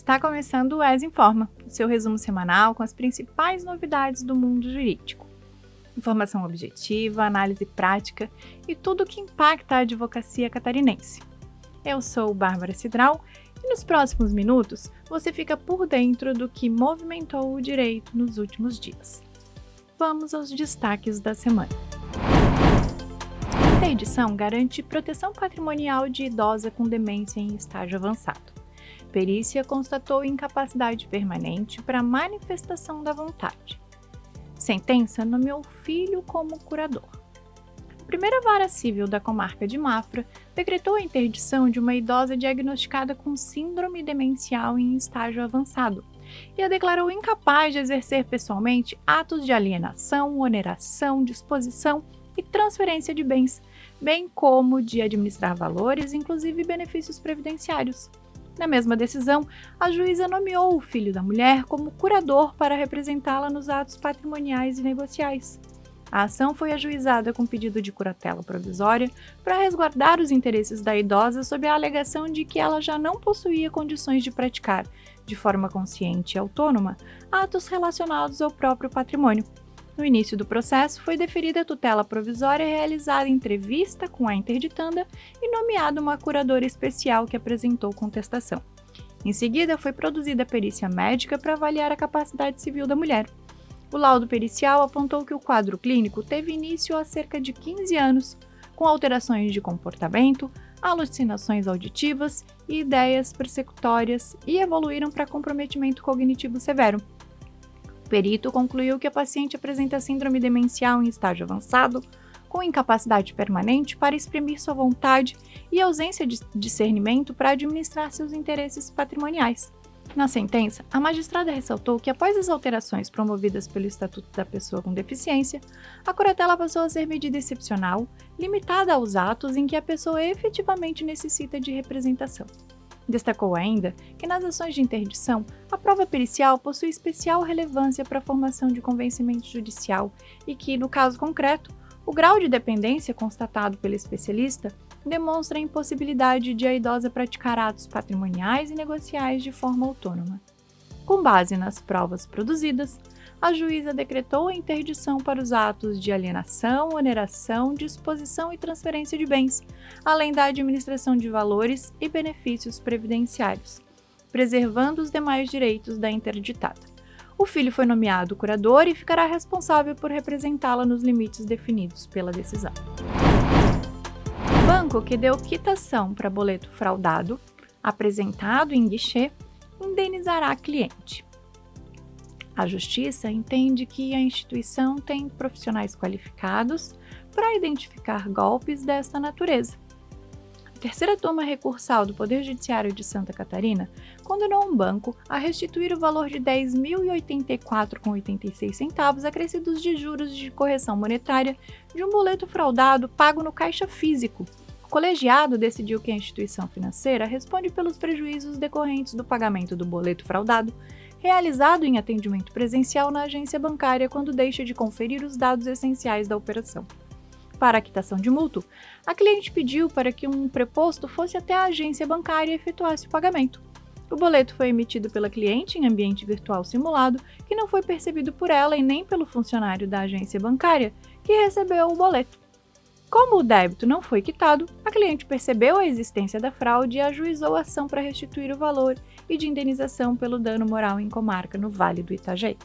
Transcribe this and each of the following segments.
Está começando o ES Informa, o seu resumo semanal com as principais novidades do mundo jurídico. Informação objetiva, análise prática e tudo o que impacta a advocacia catarinense. Eu sou Bárbara Cidral e nos próximos minutos você fica por dentro do que movimentou o direito nos últimos dias. Vamos aos destaques da semana. A interdição garante proteção patrimonial de idosa com demência em estágio avançado. Perícia constatou incapacidade permanente para manifestação da vontade. Sentença nomeou filho como curador. A primeira vara civil da comarca de Mafra decretou a interdição de uma idosa diagnosticada com síndrome demencial em estágio avançado e a declarou incapaz de exercer pessoalmente atos de alienação, oneração, disposição e transferência de bens, bem como de administrar valores, inclusive benefícios previdenciários. Na mesma decisão, a juíza nomeou o filho da mulher como curador para representá-la nos atos patrimoniais e negociais. A ação foi ajuizada com pedido de curatela provisória para resguardar os interesses da idosa sob a alegação de que ela já não possuía condições de praticar, de forma consciente e autônoma, atos relacionados ao próprio patrimônio. No início do processo, foi deferida a tutela provisória realizada entrevista com a interditanda e nomeada uma curadora especial que apresentou contestação. Em seguida, foi produzida a perícia médica para avaliar a capacidade civil da mulher. O laudo pericial apontou que o quadro clínico teve início há cerca de 15 anos, com alterações de comportamento, alucinações auditivas e ideias persecutórias e evoluíram para comprometimento cognitivo severo. O perito concluiu que a paciente apresenta síndrome demencial em estágio avançado, com incapacidade permanente para exprimir sua vontade e ausência de discernimento para administrar seus interesses patrimoniais. Na sentença, a magistrada ressaltou que após as alterações promovidas pelo Estatuto da Pessoa com Deficiência, a curatela passou a ser medida excepcional, limitada aos atos em que a pessoa efetivamente necessita de representação. Destacou ainda que nas ações de interdição, a prova pericial possui especial relevância para a formação de convencimento judicial e que, no caso concreto, o grau de dependência constatado pelo especialista demonstra a impossibilidade de a idosa praticar atos patrimoniais e negociais de forma autônoma. Com base nas provas produzidas, a juíza decretou a interdição para os atos de alienação, oneração, disposição e transferência de bens, além da administração de valores e benefícios previdenciários, preservando os demais direitos da interditada. O filho foi nomeado curador e ficará responsável por representá-la nos limites definidos pela decisão. Banco que deu quitação para boleto fraudado, apresentado em guichê, indenizará cliente. A Justiça entende que a instituição tem profissionais qualificados para identificar golpes desta natureza. A terceira turma recursal do Poder Judiciário de Santa Catarina condenou um banco a restituir o valor de R$ 10.084,86 acrescidos de juros de correção monetária de um boleto fraudado pago no caixa físico. O colegiado decidiu que a instituição financeira responde pelos prejuízos decorrentes do pagamento do boleto fraudado realizado em atendimento presencial na agência bancária quando deixa de conferir os dados essenciais da operação. Para a quitação de mútuo, a cliente pediu para que um preposto fosse até a agência bancária e efetuasse o pagamento. O boleto foi emitido pela cliente em ambiente virtual simulado, que não foi percebido por ela e nem pelo funcionário da agência bancária, que recebeu o boleto. Como o débito não foi quitado, a cliente percebeu a existência da fraude e ajuizou a ação para restituir o valor e de indenização pelo dano moral em comarca no Vale do Itajaí.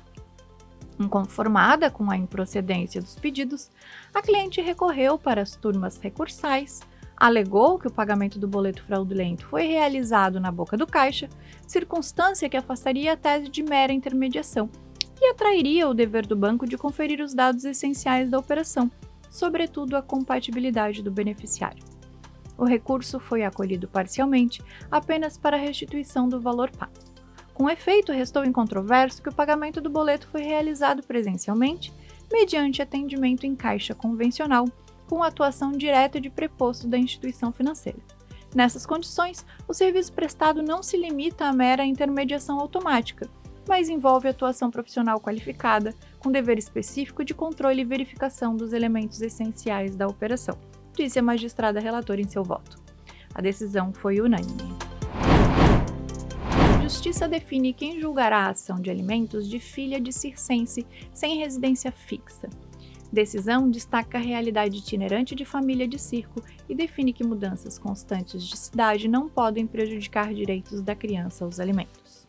Inconformada com a improcedência dos pedidos, a cliente recorreu para as turmas recursais, alegou que o pagamento do boleto fraudulento foi realizado na boca do caixa, circunstância que afastaria a tese de mera intermediação e atrairia o dever do banco de conferir os dados essenciais da operação, sobretudo a compatibilidade do beneficiário. O recurso foi acolhido parcialmente, apenas para a restituição do valor pago. Com efeito, restou incontroverso que o pagamento do boleto foi realizado presencialmente, mediante atendimento em caixa convencional, com atuação direta de preposto da instituição financeira. Nessas condições, o serviço prestado não se limita à mera intermediação automática, mas envolve atuação profissional qualificada, com dever específico de controle e verificação dos elementos essenciais da operação, disse a magistrada relatora em seu voto. A decisão foi unânime. Justiça define quem julgará a ação de alimentos de filha de circense sem residência fixa. Decisão destaca a realidade itinerante de família de circo e define que mudanças constantes de cidade não podem prejudicar direitos da criança aos alimentos.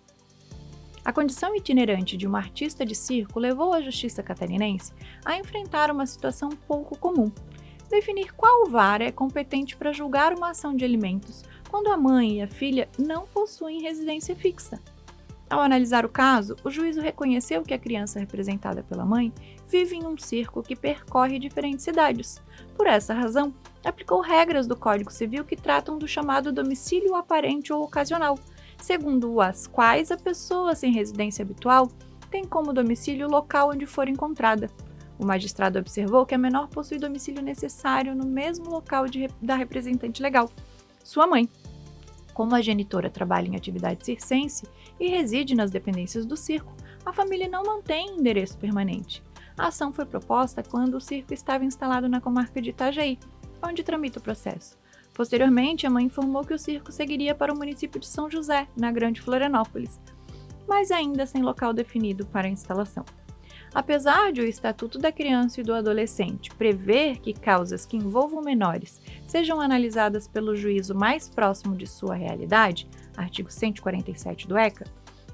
A condição itinerante de uma artista de circo levou a justiça catarinense a enfrentar uma situação pouco comum: definir qual vara é competente para julgar uma ação de alimentos quando a mãe e a filha não possuem residência fixa. Ao analisar o caso, o juízo reconheceu que a criança representada pela mãe vive em um circo que percorre diferentes cidades. Por essa razão, aplicou regras do Código Civil que tratam do chamado domicílio aparente ou ocasional, segundo as quais a pessoa sem residência habitual tem como domicílio o local onde for encontrada. O magistrado observou que a menor possui domicílio necessário no mesmo local da representante legal, sua mãe. Como a genitora trabalha em atividade circense e reside nas dependências do circo, a família não mantém endereço permanente. A ação foi proposta quando o circo estava instalado na comarca de Itajaí, onde tramita o processo. Posteriormente, a mãe informou que o circo seguiria para o município de São José, na Grande Florianópolis, mas ainda sem local definido para a instalação. Apesar de o Estatuto da Criança e do Adolescente prever que causas que envolvam menores sejam analisadas pelo juízo mais próximo de sua realidade, artigo 147 do ECA,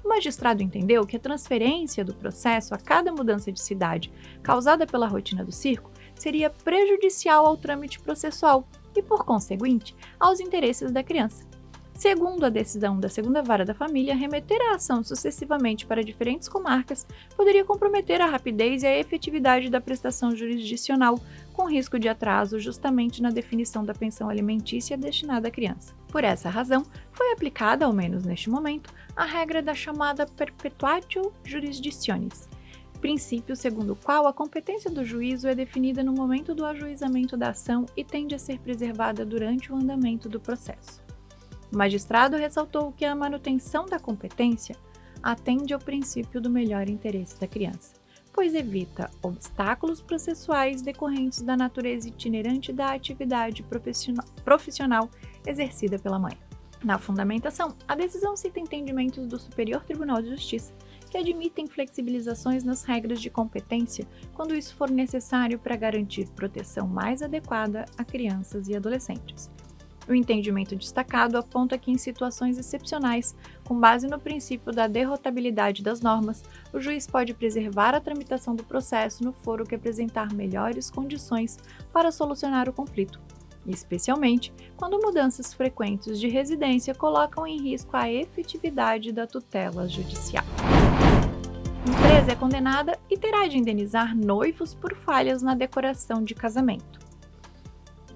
o magistrado entendeu que a transferência do processo a cada mudança de cidade causada pela rotina do circo seria prejudicial ao trâmite processual e, por conseguinte, aos interesses da criança. Segundo a decisão da segunda vara da família, remeter a ação sucessivamente para diferentes comarcas poderia comprometer a rapidez e a efetividade da prestação jurisdicional, com risco de atraso justamente na definição da pensão alimentícia destinada à criança. Por essa razão, foi aplicada, ao menos neste momento, a regra da chamada perpetuatio jurisdicionis, princípio segundo o qual a competência do juízo é definida no momento do ajuizamento da ação e tende a ser preservada durante o andamento do processo. O magistrado ressaltou que a manutenção da competência atende ao princípio do melhor interesse da criança, pois evita obstáculos processuais decorrentes da natureza itinerante da atividade profissional exercida pela mãe. Na fundamentação, a decisão cita entendimentos do Superior Tribunal de Justiça que admitem flexibilizações nas regras de competência quando isso for necessário para garantir proteção mais adequada a crianças e adolescentes. O entendimento destacado aponta que, em situações excepcionais, com base no princípio da derrotabilidade das normas, o juiz pode preservar a tramitação do processo no foro que apresentar melhores condições para solucionar o conflito, especialmente quando mudanças frequentes de residência colocam em risco a efetividade da tutela judicial. Empresa é condenada e terá de indenizar noivos por falhas na decoração de casamento.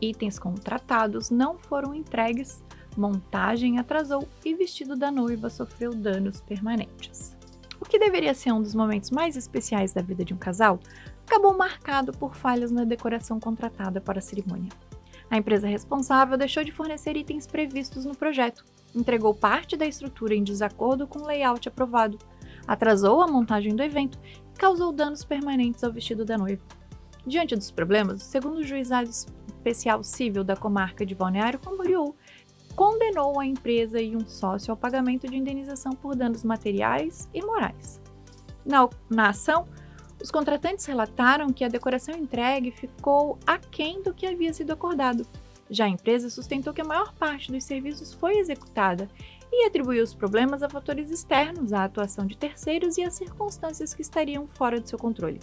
Itens contratados não foram entregues, montagem atrasou e vestido da noiva sofreu danos permanentes. O que deveria ser um dos momentos mais especiais da vida de um casal acabou marcado por falhas na decoração contratada para a cerimônia. A empresa responsável deixou de fornecer itens previstos no projeto, entregou parte da estrutura em desacordo com o layout aprovado, atrasou a montagem do evento e causou danos permanentes ao vestido da noiva. Diante dos problemas, o segundo juizado especial civil da comarca de Balneário Camboriú condenou a empresa e um sócio ao pagamento de indenização por danos materiais e morais. Na ação, os contratantes relataram que a decoração entregue ficou aquém do que havia sido acordado. Já a empresa sustentou que a maior parte dos serviços foi executada e atribuiu os problemas a fatores externos, à atuação de terceiros e às circunstâncias que estariam fora do seu controle.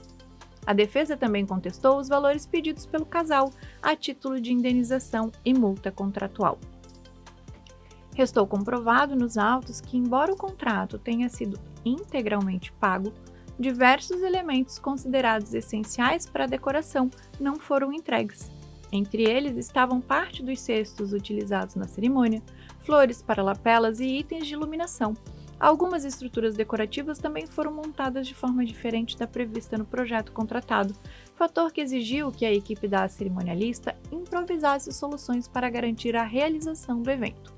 A defesa também contestou os valores pedidos pelo casal a título de indenização e multa contratual. Restou comprovado nos autos que, embora o contrato tenha sido integralmente pago, diversos elementos considerados essenciais para a decoração não foram entregues. Entre eles estavam parte dos cestos utilizados na cerimônia, flores para lapelas e itens de iluminação. Algumas estruturas decorativas também foram montadas de forma diferente da prevista no projeto contratado, fator que exigiu que a equipe da cerimonialista improvisasse soluções para garantir a realização do evento.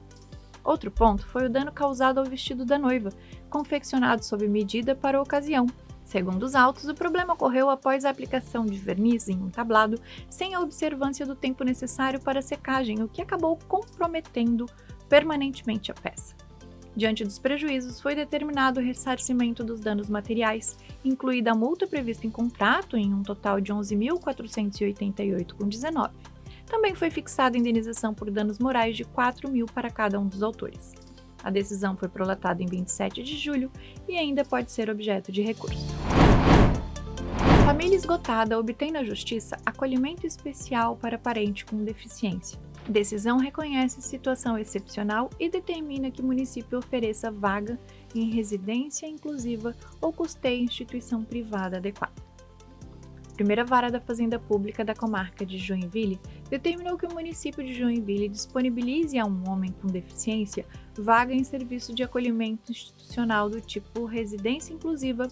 Outro ponto foi o dano causado ao vestido da noiva, confeccionado sob medida para a ocasião. Segundo os autos, o problema ocorreu após a aplicação de verniz em um tablado, sem a observância do tempo necessário para a secagem, o que acabou comprometendo permanentemente a peça. Diante dos prejuízos, foi determinado o ressarcimento dos danos materiais, incluída a multa prevista em contrato, em um total de R$ 11.488,19. Também foi fixada a indenização por danos morais de R$ 4.000 para cada um dos autores. A decisão foi prolatada em 27 de julho e ainda pode ser objeto de recurso. Família esgotada obtém na Justiça acolhimento especial para parente com deficiência. Decisão reconhece situação excepcional e determina que o município ofereça vaga em residência inclusiva ou custeie instituição privada adequada. A primeira vara da Fazenda Pública da comarca de Joinville determinou que o município de Joinville disponibilize a um homem com deficiência vaga em serviço de acolhimento institucional do tipo residência inclusiva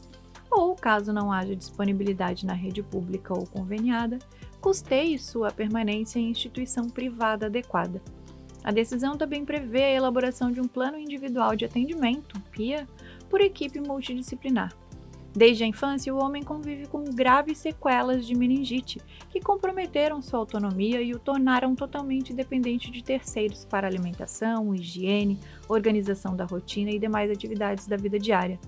ou, caso não haja disponibilidade na rede pública ou conveniada, custeie sua permanência em instituição privada adequada. A decisão também prevê a elaboração de um plano individual de atendimento, PIA, por equipe multidisciplinar. Desde a infância, o homem convive com graves sequelas de meningite, que comprometeram sua autonomia e o tornaram totalmente dependente de terceiros para alimentação, higiene, organização da rotina e demais atividades da vida diária.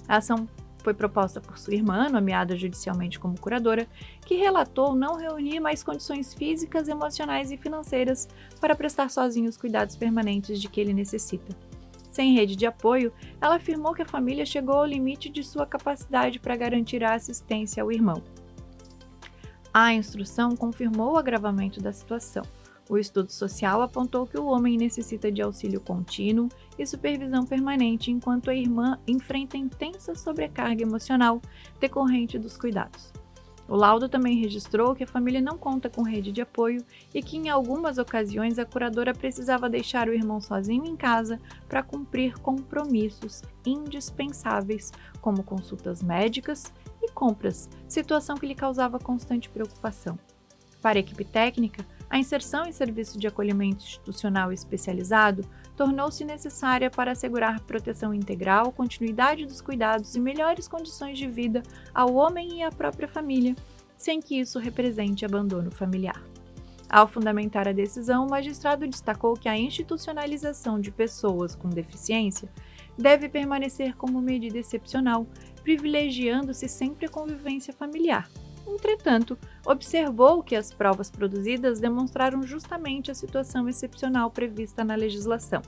A ação foi proposta por sua irmã, nomeada judicialmente como curadora, que relatou não reunir mais condições físicas, emocionais e financeiras para prestar sozinho os cuidados permanentes de que ele necessita. Sem rede de apoio, ela afirmou que a família chegou ao limite de sua capacidade para garantir a assistência ao irmão. A instrução confirmou o agravamento da situação. O estudo social apontou que o homem necessita de auxílio contínuo e supervisão permanente enquanto a irmã enfrenta intensa sobrecarga emocional decorrente dos cuidados. O laudo também registrou que a família não conta com rede de apoio e que, em algumas ocasiões, a curadora precisava deixar o irmão sozinho em casa para cumprir compromissos indispensáveis, como consultas médicas e compras, situação que lhe causava constante preocupação. Para a equipe técnica, a inserção em serviço de acolhimento institucional especializado tornou-se necessária para assegurar proteção integral, continuidade dos cuidados e melhores condições de vida ao homem e à própria família, sem que isso represente abandono familiar. Ao fundamentar a decisão, o magistrado destacou que a institucionalização de pessoas com deficiência deve permanecer como medida excepcional, privilegiando-se sempre a convivência familiar. Entretanto, observou que as provas produzidas demonstraram justamente a situação excepcional prevista na legislação: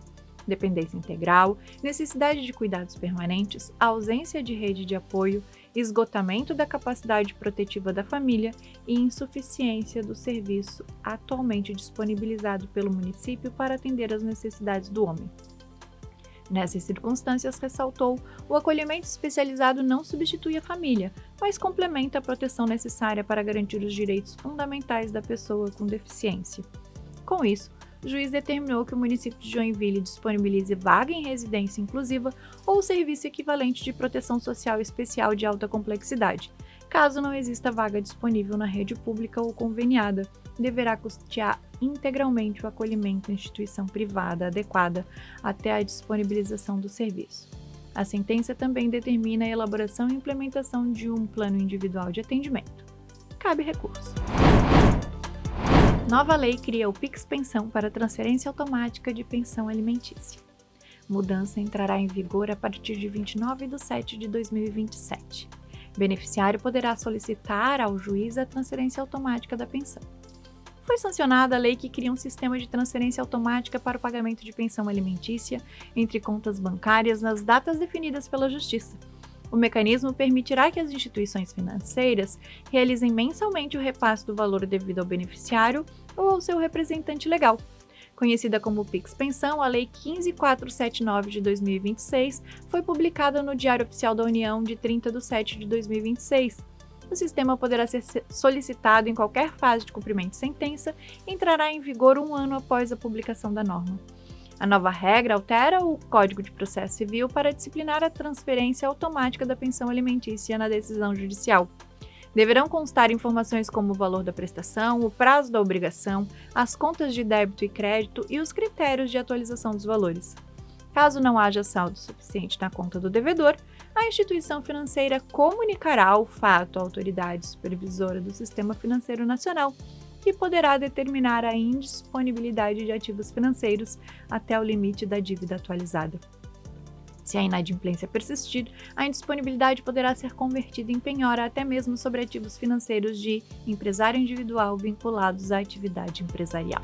dependência integral, necessidade de cuidados permanentes, ausência de rede de apoio, esgotamento da capacidade protetiva da família e insuficiência do serviço atualmente disponibilizado pelo município para atender às necessidades do homem. Nessas circunstâncias, ressaltou, o acolhimento especializado não substitui a família, mas complementa a proteção necessária para garantir os direitos fundamentais da pessoa com deficiência. Com isso, o juiz determinou que o município de Joinville disponibilize vaga em residência inclusiva ou serviço equivalente de proteção social especial de alta complexidade. Caso não exista vaga disponível na rede pública ou conveniada, deverá custear integralmente o acolhimento em instituição privada adequada até a disponibilização do serviço. A sentença também determina a elaboração e implementação de um plano individual de atendimento. Cabe recurso. Nova lei cria o Pix Pensão para transferência automática de pensão alimentícia. Mudança entrará em vigor a partir de 29/7/2027. Beneficiário poderá solicitar ao juiz a transferência automática da pensão. Foi sancionada a lei que cria um sistema de transferência automática para o pagamento de pensão alimentícia entre contas bancárias nas datas definidas pela Justiça. O mecanismo permitirá que as instituições financeiras realizem mensalmente o repasse do valor devido ao beneficiário ou ao seu representante legal. Conhecida como Pix Pensão, a Lei 15.479 de 2026 foi publicada no Diário Oficial da União de 30/7/2026. O sistema poderá ser solicitado em qualquer fase de cumprimento de sentença e entrará em vigor 1 ano após a publicação da norma. A nova regra altera o Código de Processo Civil para disciplinar a transferência automática da pensão alimentícia na decisão judicial. Deverão constar informações como o valor da prestação, o prazo da obrigação, as contas de débito e crédito e os critérios de atualização dos valores. Caso não haja saldo suficiente na conta do devedor, a instituição financeira comunicará o fato à autoridade supervisora do Sistema Financeiro Nacional, que poderá determinar a indisponibilidade de ativos financeiros até o limite da dívida atualizada. Se a inadimplência persistir, a indisponibilidade poderá ser convertida em penhora até mesmo sobre ativos financeiros de empresário individual vinculados à atividade empresarial.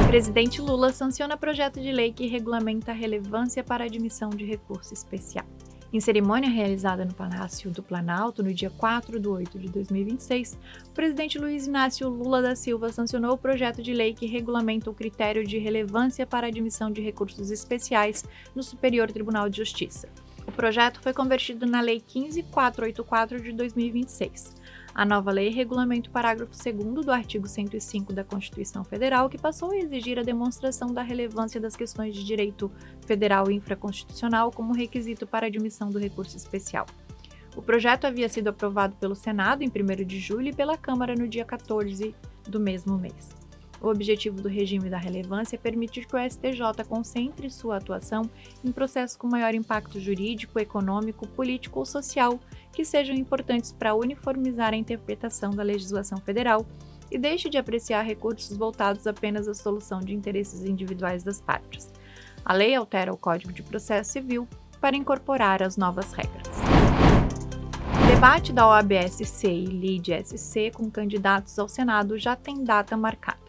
Presidente Lula sanciona projeto de lei que regulamenta a relevância para a admissão de recurso especial. Em cerimônia realizada no Palácio do Planalto, no dia 4/8/2026, o presidente Luiz Inácio Lula da Silva sancionou o projeto de lei que regulamenta o critério de relevância para a admissão de recursos especiais no Superior Tribunal de Justiça. O projeto foi convertido na Lei 15.484 de 2026. A nova lei regulamenta o parágrafo 2º do artigo 105 da Constituição Federal, que passou a exigir a demonstração da relevância das questões de direito federal e infraconstitucional como requisito para a admissão do recurso especial. O projeto havia sido aprovado pelo Senado em 1º de julho e pela Câmara no dia 14 do mesmo mês. O objetivo do regime da relevância é permitir que o STJ concentre sua atuação em processos com maior impacto jurídico, econômico, político ou social que sejam importantes para uniformizar a interpretação da legislação federal e deixe de apreciar recursos voltados apenas à solução de interesses individuais das partes. A lei altera o Código de Processo Civil para incorporar as novas regras. O debate da OAB-SC e LIDE-SC com candidatos ao Senado já tem data marcada.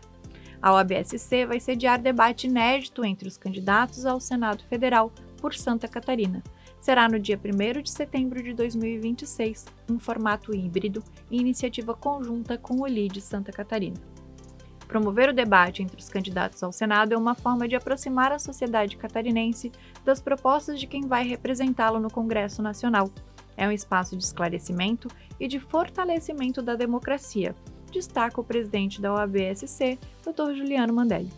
A OAB-SC vai sediar debate inédito entre os candidatos ao Senado Federal por Santa Catarina. Será no dia 1º de setembro de 2026, em formato híbrido e iniciativa conjunta com o LIDE Santa Catarina. Promover o debate entre os candidatos ao Senado é uma forma de aproximar a sociedade catarinense das propostas de quem vai representá-lo no Congresso Nacional. É um espaço de esclarecimento e de fortalecimento da democracia, destaca o presidente da OAB-SC, Dr. Juliano Mandelli.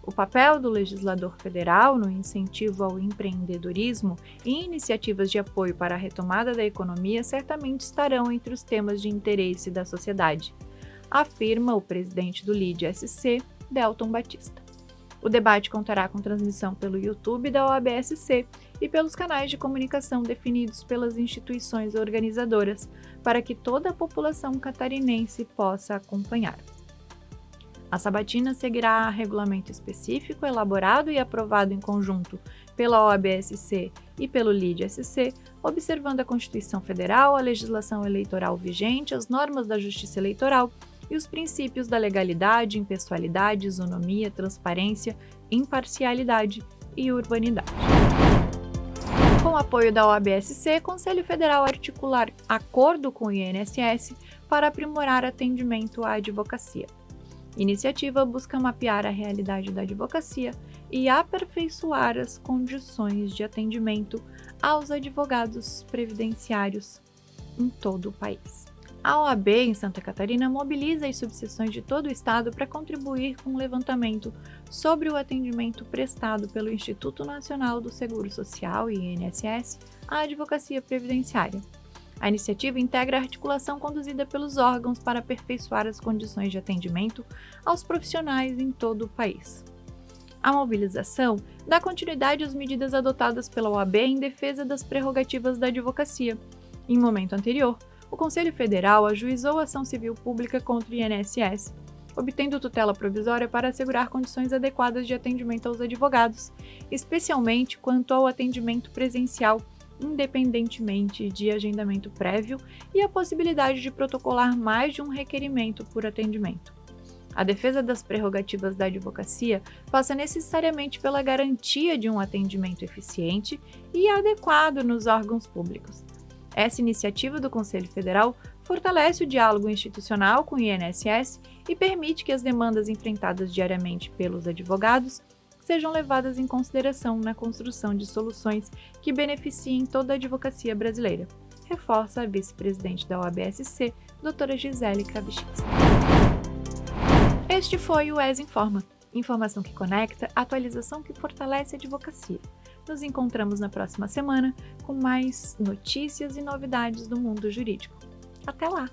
O papel do legislador federal no incentivo ao empreendedorismo e iniciativas de apoio para a retomada da economia certamente estarão entre os temas de interesse da sociedade, afirma o presidente do LIDE-SC, Delton Batista. O debate contará com transmissão pelo YouTube da OAB-SC e pelos canais de comunicação definidos pelas instituições organizadoras, para que toda a população catarinense possa acompanhar. A sabatina seguirá regulamento específico elaborado e aprovado em conjunto pela OAB-SC e pelo LIDE-SC, observando a Constituição Federal, a legislação eleitoral vigente, as normas da Justiça Eleitoral e os princípios da legalidade, impessoalidade, isonomia, transparência, imparcialidade e urbanidade. Com o apoio da OAB-SC, Conselho Federal articular acordo com o INSS para aprimorar atendimento à advocacia. Iniciativa busca mapear a realidade da advocacia e aperfeiçoar as condições de atendimento aos advogados previdenciários em todo o país. A OAB em Santa Catarina mobiliza as subseções de todo o estado para contribuir com o levantamento sobre o atendimento prestado pelo Instituto Nacional do Seguro Social e INSS à advocacia previdenciária. A iniciativa integra a articulação conduzida pelos órgãos para aperfeiçoar as condições de atendimento aos profissionais em todo o país. A mobilização dá continuidade às medidas adotadas pela OAB em defesa das prerrogativas da advocacia. Em momento anterior, o Conselho Federal ajuizou ação civil pública contra o INSS, obtendo tutela provisória para assegurar condições adequadas de atendimento aos advogados, especialmente quanto ao atendimento presencial, independentemente de agendamento prévio e a possibilidade de protocolar mais de um requerimento por atendimento. A defesa das prerrogativas da advocacia passa necessariamente pela garantia de um atendimento eficiente e adequado nos órgãos públicos. Essa iniciativa do Conselho Federal fortalece o diálogo institucional com o INSS e permite que as demandas enfrentadas diariamente pelos advogados sejam levadas em consideração na construção de soluções que beneficiem toda a advocacia brasileira, reforça a vice-presidente da OAB-SC, doutora Gisele Kravchuk. Este foi o ES Informa, informação que conecta, atualização que fortalece a advocacia. Nos encontramos na próxima semana com mais notícias e novidades do mundo jurídico. Até lá!